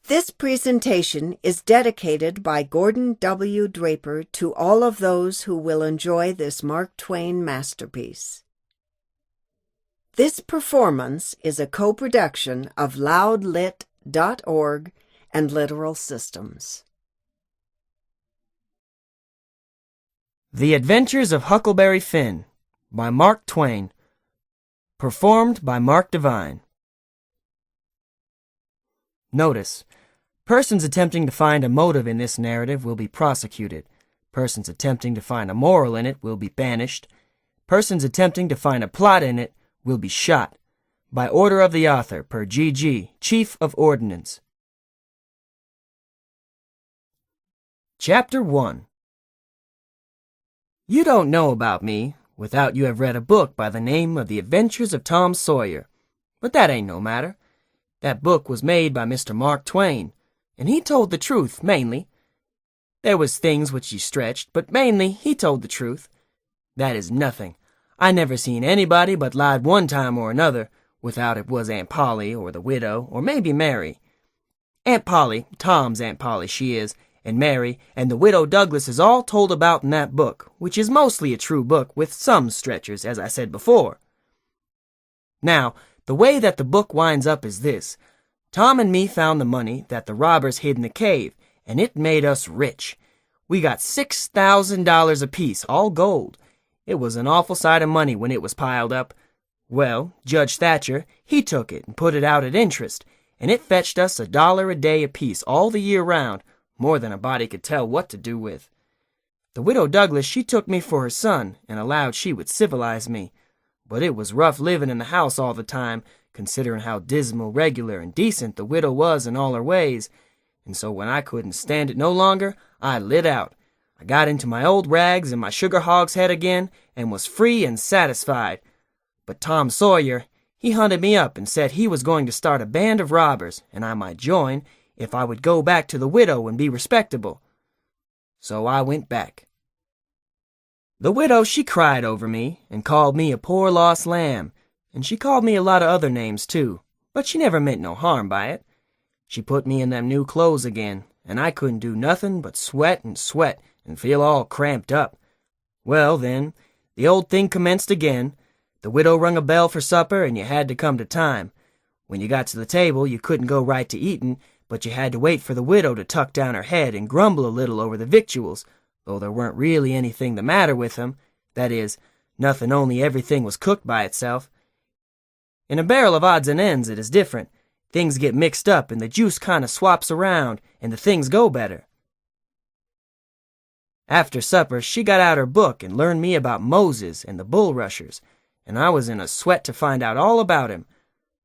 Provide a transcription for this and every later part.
This presentation is dedicated by Gordon W. Draper to all of those who will enjoy this Mark Twain masterpiece. This performance is a co-production of loudlit.org and Literal Systems. The Adventures of Huckleberry Finn by Mark Twain. Performed by Marc Devine. Notice, persons attempting to find a motive in this narrative will be prosecuted. Persons attempting to find a moral in it will be banished. Persons attempting to find a plot in it will be shot. By order of the author, per G.G., Chief of Ordnance. Chapter 1. You don't know about me without you have read a book by the name of The Adventures of Tom Sawyer. But that ain't no matter. That book was made by Mr. Mark Twain, and he told the truth, mainly. There was things which he stretched, but mainly he told the truth. That is nothing. I never seen anybody but lied one time or another, without it was Aunt Polly, or the widow, or maybe Mary. Aunt Polly, Tom's Aunt Polly she is, and Mary, and the widow Douglas is all told about in that book, which is mostly a true book, with some stretchers, as I said before. Now, the way that the book winds up is this. Tom and me found the money that the robbers hid in the cave, and it made us rich. We got $6,000 apiece, all gold. It was an awful sight of money when it was piled up. Well, Judge Thatcher, he took it and put it out at interest, and it fetched us $1 a day apiece all the year round, more than a body could tell what to do with. The widow Douglas, she took me for her son, and allowed she would civilize me. But it was rough living in the house all the time, considering how dismal, regular, and decent the widow was in all her ways. And so when I couldn't stand it no longer, I lit out. I got into my old rags and my sugar hogshead again, and was free and satisfied. But Tom Sawyer, he hunted me up and said he was going to start a band of robbers, and I might join if I would go back to the widow and be respectable. So I went back. The widow, she cried over me, and called me a poor lost lamb, and she called me a lot of other names too, but she never meant no harm by it. She put me in them new clothes again, and I couldn't do nothing but sweat and feel all cramped up. Well, then, the old thing commenced again. The widow rung a bell for supper, and you had to come to time. When you got to the table, you couldn't go right to eatin', but you had to wait for the widow to tuck down her head and grumble a little over the victuals, though there weren't really anything the matter with them. That is, nothing, only everything was cooked by itself. In a barrel of odds and ends it is different. Things get mixed up and the juice kind of swaps around and the things go better. After supper she got out her book and learned me about Moses and the bulrushers, and I was in a sweat to find out all about him.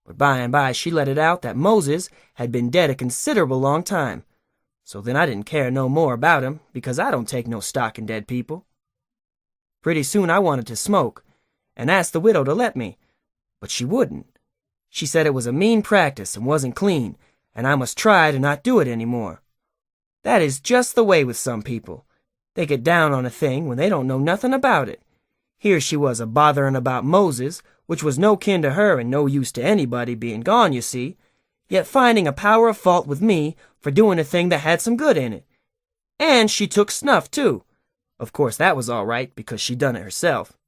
But by and by she let it out that Moses had been dead a considerable long time. So then I didn't care no more about him, because I don't take no stock in dead people. Pretty soon I wanted to smoke, and asked the widow to let me, but she wouldn't. She said it was a mean practice and wasn't clean, and I must try to not do it any more. That is just the way with some people. They get down on a thing when they don't know nothing about it. Here she was a-botherin' about Moses, which was no kin to her and no use to anybody being gone, you see, yet finding a power of fault with me for doing a thing that had some good in it. And she took snuff, too. Of course that was all right, because she done it herself.